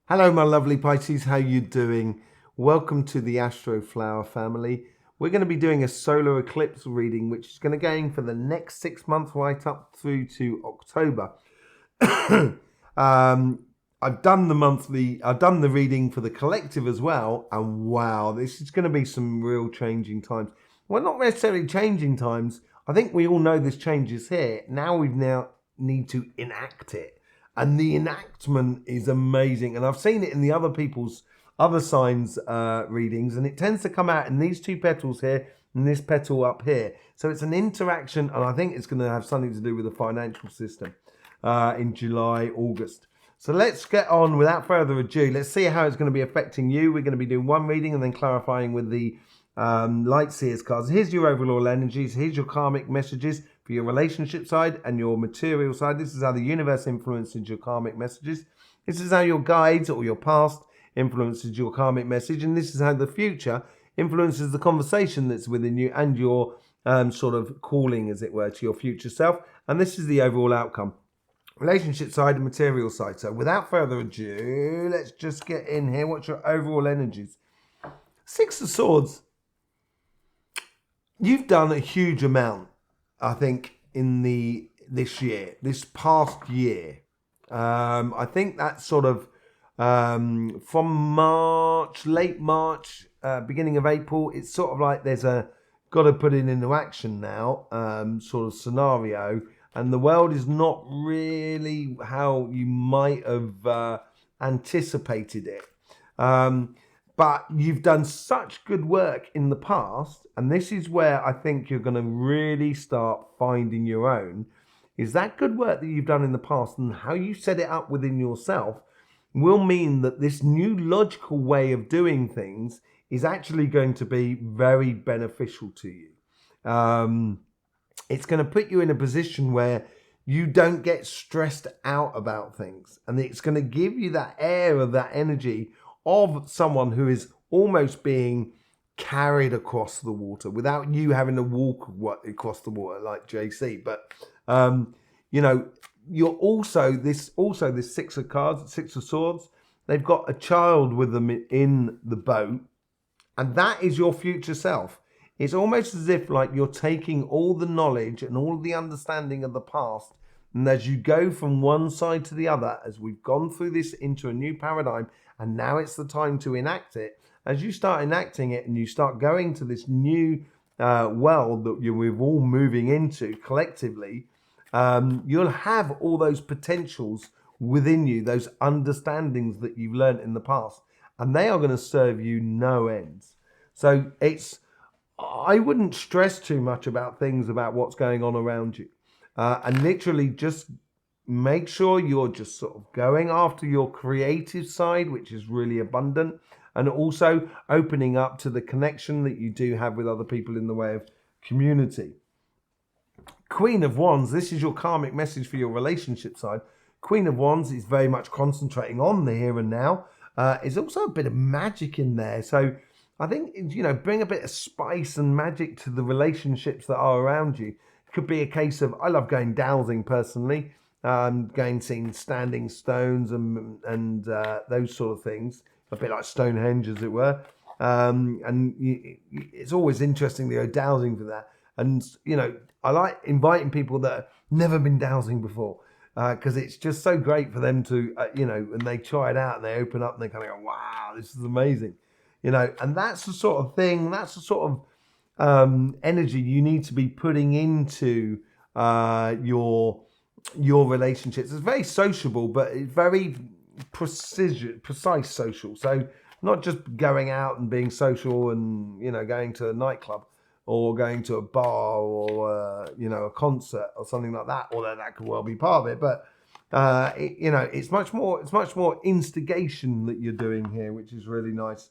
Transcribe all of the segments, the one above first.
Hello, my lovely Pisces. How you doing? Welcome to the Astroflower family. We're going to be doing a solar eclipse reading, which is going to go in for the next 6 months, right up through to October. I've done the reading for the collective as well, and wow, this is going to be some real changing times. Well, not necessarily changing times. I think we all know this change is here. Now we need to enact it. And the enactment is amazing. And I've seen it in the other signs readings, and it tends to come out in these two petals here and this petal up here. So it's an interaction, and I think it's going to have something to do with the financial system in July, August. So let's get on without further ado. Let's see how it's going to be affecting you. We're going to be doing one reading and then clarifying with the Light Seers cards. Here's your overall energies. Here's your karmic messages for your relationship side and your material side. This is how the universe influences your karmic messages. This is how your guides or your past influences your karmic message. And this is how the future influences the conversation that's within you and your sort of calling, as it were, to your future self. And this is the overall outcome. Relationship side and material side. So without further ado, let's just get in here. What's your overall energies? Six of Swords. You've done a huge amount, I think, in this past year. I think that's sort of from March, late March, beginning of April. It's sort of like there's a got to put it into action now sort of scenario, and the world is not really how you might have anticipated it. But you've done such good work in the past, and this is where I think you're going to really start finding your own, is that good work that you've done in the past and how you set it up within yourself will mean that this new logical way of doing things is actually going to be very beneficial to you. It's going to put you in a position where you don't get stressed out about things, and it's going to give you that air of that energy of someone who is almost being carried across the water without you having to walk across the water like JC. But you're also this Six of Cards, Six of Swords. They've got a child with them in the boat, and that is your future self. It's almost as if like you're taking all the knowledge and all the understanding of the past, and as you go from one side to the other, as we've gone through this into a new paradigm, and now it's the time to enact it. As you start enacting it and you start going to this new world that we're all moving into collectively, you'll have all those potentials within you, those understandings that you've learned in the past, and they are going to serve you no ends. So I wouldn't stress too much about things, about what's going on around you, and literally just make sure you're just sort of going after your creative side, which is really abundant, and also opening up to the connection that you do have with other people in the way of community. Queen of Wands, this is your karmic message for your relationship side. Queen of Wands is very much concentrating on the here and now. There's also a bit of magic in there. So I think, bring a bit of spice and magic to the relationships that are around you. It could be a case of, I love going dowsing personally. Going seeing standing stones and those sort of things, a bit like Stonehenge, as it were. It's always interesting to go dowsing for that. And I like inviting people that have never been dowsing before, because it's just so great for them to and they try it out and they open up and they kind of go, wow, this is amazing, and that's the sort of thing, that's the sort of energy you need to be putting into your relationships. It's very sociable, but it's very precise social. So not just going out and being social and going to a nightclub or going to a bar or a concert or something like that, although that could well be part of it. But it's much more instigation that you're doing here, which is really nice.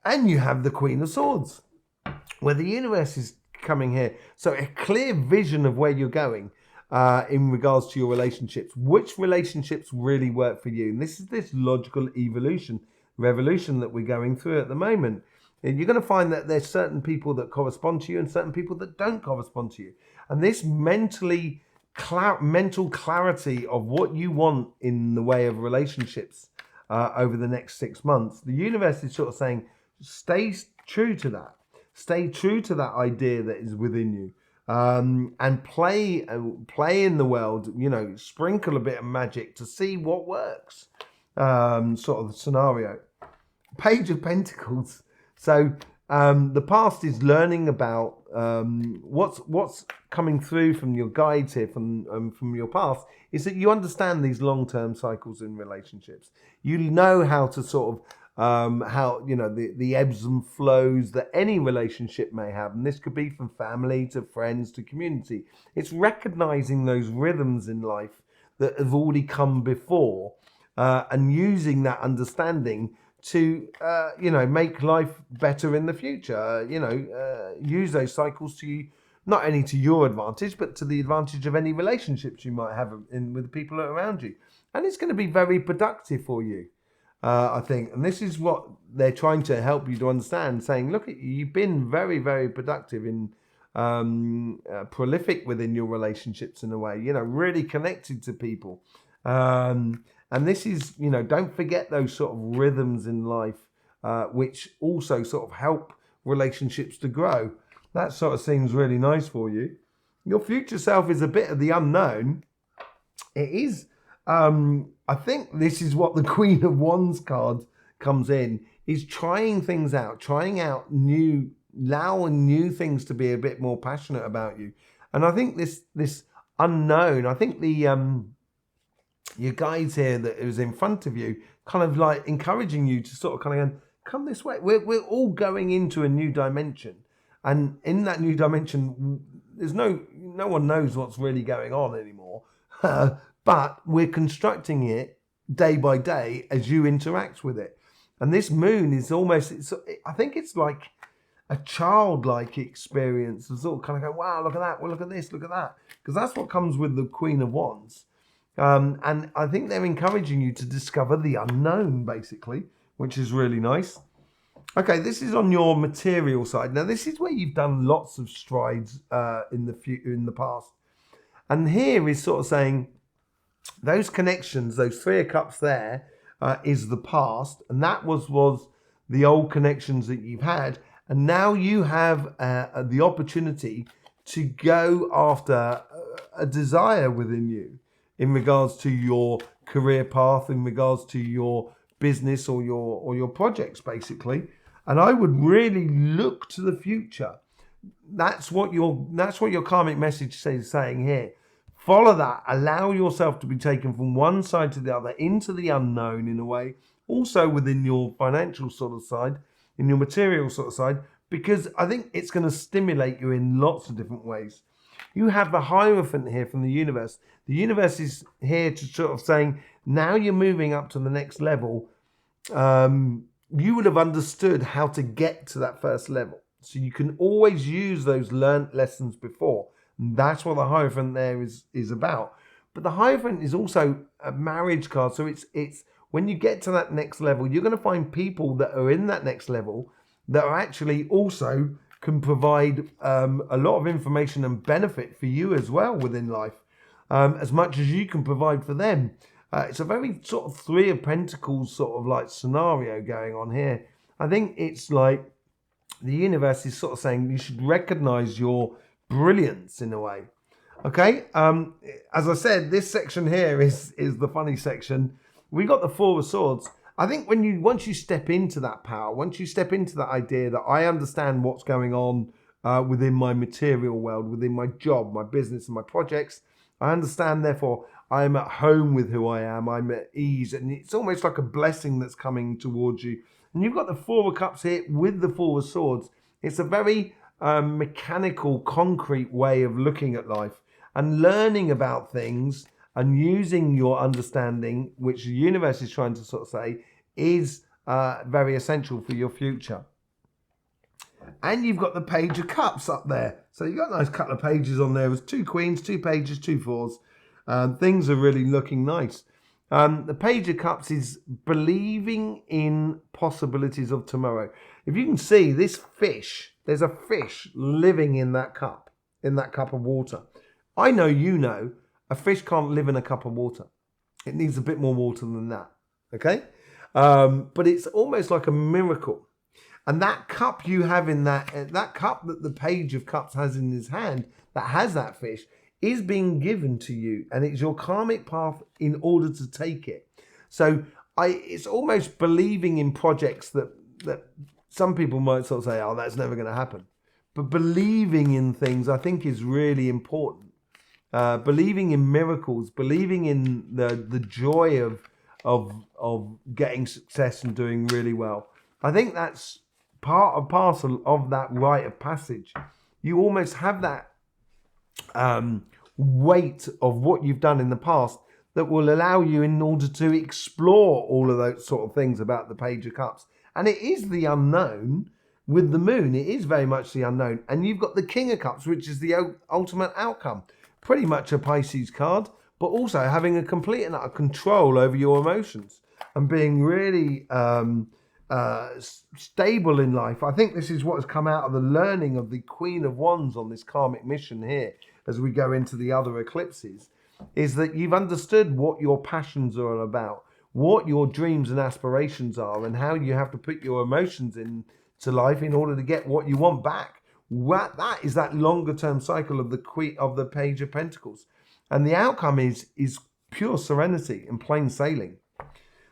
And you have the Queen of Swords, where the universe is coming here. So a clear vision of where you're going. In regards to your relationships, which relationships really work for you. And this is this logical revolution that we're going through at the moment. And you're going to find that there's certain people that correspond to you and certain people that don't correspond to you. And this mental clarity of what you want in the way of relationships over the next 6 months. The universe is sort of saying, stay true to that. Stay true to that idea that is within you. And play in the world, sprinkle a bit of magic to see what works. Sort of scenario. Page of Pentacles. So the past is learning about what's coming through from your guides here, from your past, is that you understand these long-term cycles in relationships. You know how to sort of the ebbs and flows that any relationship may have, and this could be from family to friends to community. It's recognizing those rhythms in life that have already come before, and using that understanding to make life better in the future. Use those cycles to not only to your advantage, but to the advantage of any relationships you might have with the people around you, and it's going to be very productive for you. I think, and this is what they're trying to help you to understand, saying, look, you've been very, very productive in prolific within your relationships in a way, really connected to people. And this is, don't forget those sort of rhythms in life, which also sort of help relationships to grow. That sort of seems really nice for you. Your future self is a bit of the unknown. It is. I think this is what the Queen of Wands card comes in, is trying things out, allowing new things to be a bit more passionate about you. And I think this unknown, I think your guides here that is in front of you, kind of like encouraging you to sort of kind of go, come this way. We're all going into a new dimension. And in that new dimension, there's no one knows what's really going on anymore. But we're constructing it day by day as you interact with it. And this moon is I think it's like a childlike experience to sort of kind of go, wow, look at that, well, look at this, look at that. Because that's what comes with the Queen of Wands. And I think they're encouraging you to discover the unknown, basically, which is really nice. Okay, this is on your material side. Now, this is where you've done lots of strides in the past. And here is sort of saying, those connections, those 3 of Cups there, is the past, and that was the old connections that you've had, and now you have the opportunity to go after a desire within you in regards to your career path, in regards to your business or your projects, basically. And I would really look to the future. That's what your karmic message is saying here. Follow that. Allow yourself to be taken from one side to the other into the unknown in a way. Also within your financial sort of side, in your material sort of side, because I think it's going to stimulate you in lots of different ways. You have the Hierophant here from the universe. The universe is here to sort of saying, now you're moving up to the next level. You would have understood how to get to that first level. So you can always use those learnt lessons before. That's what the Hierophant there is about. But the Hierophant is also a marriage card. So it's when you get to that next level, you're going to find people that are in that next level that are actually also can provide a lot of information and benefit for you as well within life, as much as you can provide for them. It's a very sort of 3 of Pentacles sort of like scenario going on here. I think it's like the universe is sort of saying you should recognize your brilliance in a way. Okay, as I said, this section here is the funny section. We got the 4 of Swords. I think once you step into that power, once you step into that idea that I understand what's going on within my material world, within my job, my business and my projects, I understand, therefore, I am at home with who I am, I'm at ease, and it's almost like a blessing that's coming towards you. And you've got the 4 of Cups here with the 4 of Swords. It's a very mechanical, concrete way of looking at life and learning about things and using your understanding, which the universe is trying to sort of say is very essential for your future. And you've got the Page of Cups up there. So you've got a nice couple of pages on there. There's 2 queens, 2 pages, 2 fours. Things are really looking nice. The Page of Cups is believing in possibilities of tomorrow. If you can see this fish, there's a fish living in that cup of water. I know you know a fish can't live in a cup of water. It needs a bit more water than that. Okay? But it's almost like a miracle. And that cup you have in that cup that the Page of Cups has in his hand, that has that fish, is being given to you, and it's your karmic path in order to take it. So it's almost believing in projects that some people might sort of say, oh, that's never going to happen. But believing in things, I think, is really important. Believing in miracles, believing in the joy of getting success and doing really well. I think that's part and parcel of that rite of passage. You almost have that weight of what you've done in the past that will allow you in order to explore all of those sort of things about the Page of Cups. And it is the unknown with the moon. It is very much the unknown. And you've got the King of Cups, which is the ultimate outcome. Pretty much a Pisces card, but also having a complete and utter control over your emotions and being really stable in life. I think this is what has come out of the learning of the Queen of Wands on this karmic mission here as we go into the other eclipses, is that you've understood what your passions are all about, what your dreams and aspirations are, and how you have to put your emotions into life in order to get what you want back. That is that longer term cycle of the Page of Pentacles. And the outcome is pure serenity and plain sailing.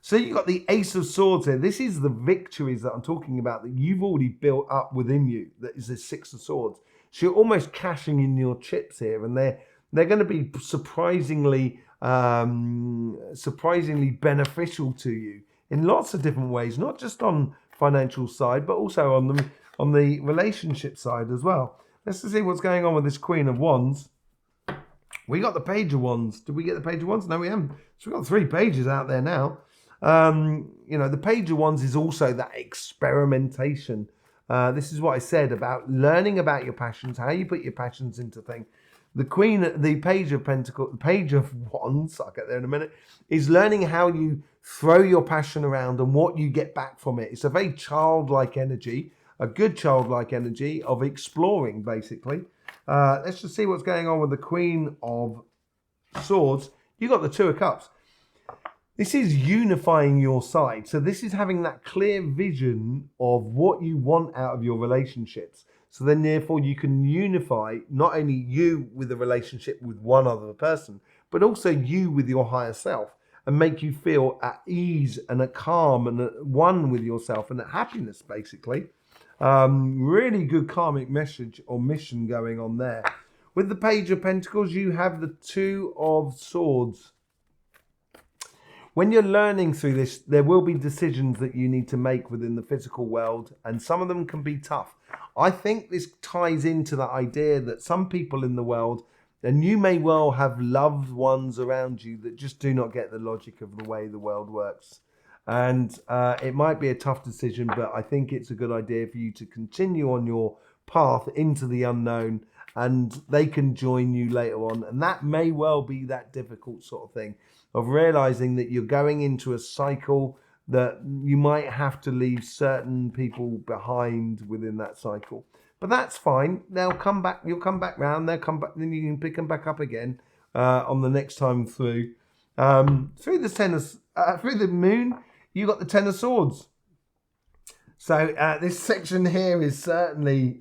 So you've got the Ace of Swords here. This is the victories that I'm talking about that you've already built up within you. That is the Six of Swords. So you're almost cashing in your chips here, and they're going to be surprisingly beneficial to you in lots of different ways, not just on financial side, but also on the relationship side as well. Let's see what's going on with this Queen of Wands. We got the Page of Wands. Did we get the Page of Wands? No, we haven't. So we've got 3 pages out there now. The Page of Wands is also that experimentation. This is what I said about learning about your passions, how you put your passions into things. The Page of Pentacles, Page of Wands, I'll get there in a minute, is learning how you throw your passion around and what you get back from it. It's a very childlike energy, a good childlike energy of exploring, basically. Let's just see what's going on with the Queen of Swords. You got the Two of Cups. This is unifying your side. So this is having that clear vision of what you want out of your relationships. So then therefore you can unify not only you with a relationship with one other person, but also you with your higher self, and make you feel at ease and at calm and at one with yourself and at happiness, basically. Really good karmic message or mission going on there. With the Page of Pentacles, you have the Two of Swords. When you're learning through this, there will be decisions that you need to make within the physical world, and some of them can be tough. I think this ties into the idea that some people in the world, and you may well have loved ones around you that just do not get the logic of the way the world works. And it might be a tough decision, but I think it's a good idea for you to continue on your path into the unknown, and they can join you later on. And that may well be that difficult sort of thing of realizing that you're going into a cycle that you might have to leave certain people behind within that cycle. But that's fine. They'll come back. You'll come back round. They'll come back. Then you can pick them back up again on the next time through. Through the moon, you got the Ten of Swords. So this section here is certainly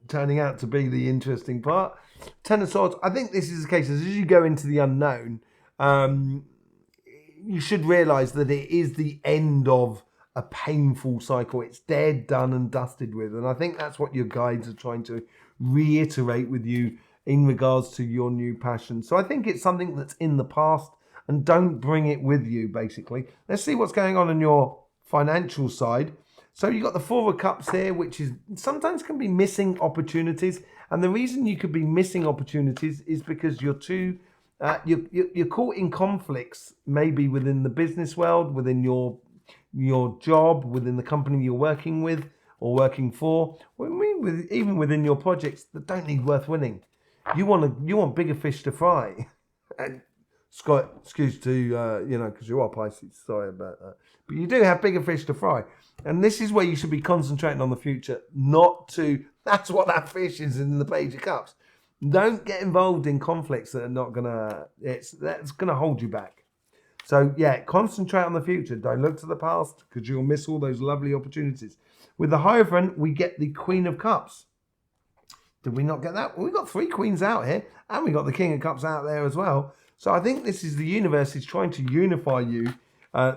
turning out to be the interesting part. Ten of Swords. I think this is the case as you go into the unknown. You should realize that it is the end of a painful cycle. It's dead, done and dusted with. And I think that's what your guides are trying to reiterate with you in regards to your new passion. So I think it's something that's in the past, and don't bring it with you, basically. Let's see what's going on your financial side. So you've got the Four of Cups here, which is sometimes can be missing opportunities. And the reason you could be missing opportunities is because you're caught in conflicts, maybe within the business world, within your job, within the company you're working with or working for, even within your projects that don't need worth winning. You want bigger fish to fry. And Scott, excuse to because you are Pisces. Sorry about that, but you do have bigger fish to fry, and this is where you should be concentrating on the future. That's what that fish is in the Page of Cups. Don't get involved in conflicts that are not that's gonna hold you back. So yeah, concentrate on the future. Don't look to the past because you'll miss all those lovely opportunities. With the Hierophant, we get the Queen of Cups. Did we not get that? Well, we got 3 queens out here, and we got the King of Cups out there as well. So I think this is the universe is trying to unify you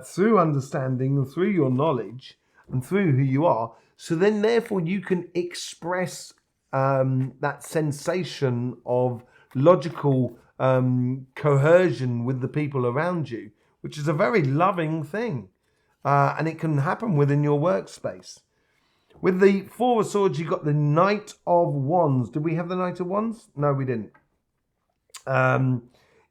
through understanding and through your knowledge and through who you are. So then, therefore, you can express that sensation of logical cohesion with the people around you, which is a very loving thing. And it can happen within your workspace. With the 4 of Swords, you got the Knight of Wands. Did we have the Knight of Wands? No, we didn't.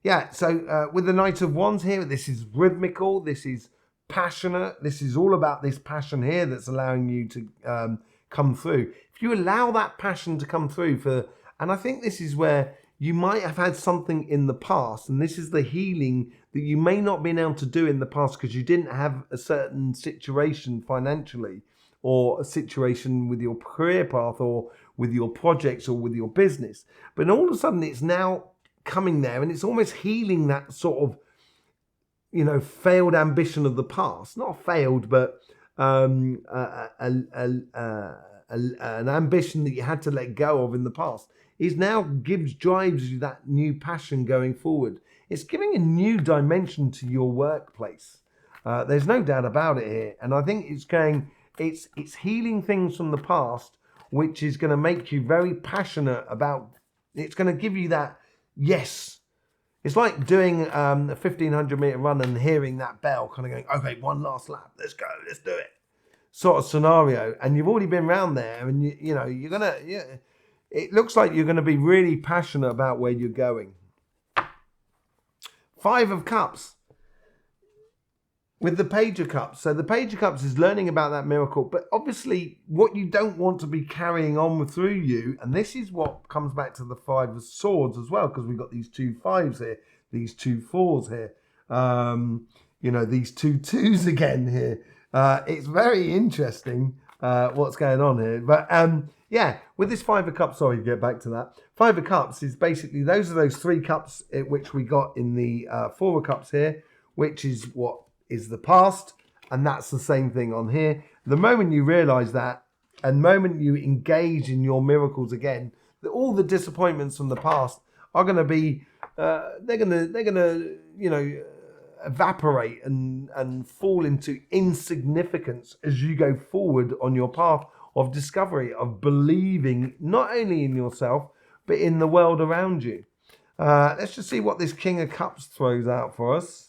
Yeah, so with the Knight of Wands here, this is rhythmical, this is passionate, this is all about this passion here that's allowing you to come through. If you allow that passion to come through and I think this is where you might have had something in the past, and this is the healing that you may not have been able to do in the past because you didn't have a certain situation financially, or a situation with your career path, or with your projects, or with your business. But all of a sudden it's now coming there, and it's almost healing that sort of, failed ambition of the past. Not failed, but an ambition that you had to let go of in the past. Is now drives you that new passion going forward. It's giving a new dimension to your workplace. There's no doubt about it here. And I think it's healing things from the past, which is going to make you very passionate about. It's going to give you that yes. It's like doing a 1,500-meter run and hearing that bell, kind of going, okay, one last lap, let's go, let's do it, sort of scenario. And you've already been around there, and you're gonna. Yeah, it looks like you're going to be really passionate about where you're going. 5 of Cups. With the Page of Cups. So the Page of Cups is learning about that miracle. But obviously what you don't want to be carrying on through you, and this is what comes back to the 5 of Swords as well, because we've got these 2 5s here, these 2 4s here, these 2 2s again here. It's very interesting what's going on here. But yeah, with this 5 of Cups, sorry, get back to that. 5 of Cups is basically, those are those 3 cups which we got in the 4 of Cups here, which is what is the past, and that's the same thing on here. The moment you realize that, and the moment you engage in your miracles again, all the disappointments from the past are going to be, they're gonna evaporate and fall into insignificance as you go forward on your path of discovery, of believing not only in yourself but in the world around you. Let's just see what this King of Cups throws out for us.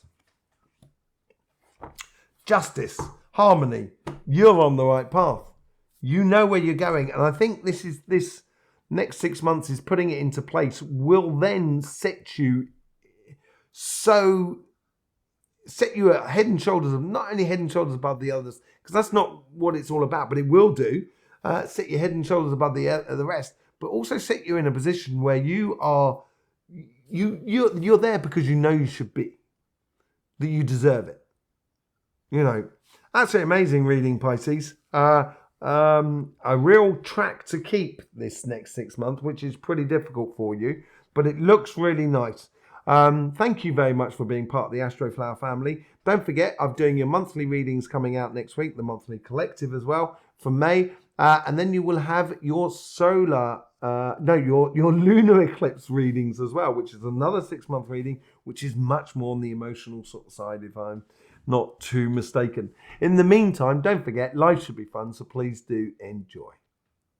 Justice, harmony, you're on the right path. You know where you're going. And I think this next 6 months is putting it into place, will then set you at head and shoulders of, not only head and shoulders above the others, because that's not what it's all about, but it will do, set your head and shoulders above the rest, but also set you in a position where you're there because you know you should be, that you deserve it. Absolutely amazing reading, Pisces. A real track to keep this next 6 months, which is pretty difficult for you, but it looks really nice. Thank you very much for being part of the Astroflower family. Don't forget, I'm doing your monthly readings coming out next week, the monthly collective as well for May, and then you will have your your lunar eclipse readings as well, which is another 6 month reading, which is much more on the emotional sort of side, if I'm not too mistaken. In the meantime, don't forget, life should be fun, so please do enjoy.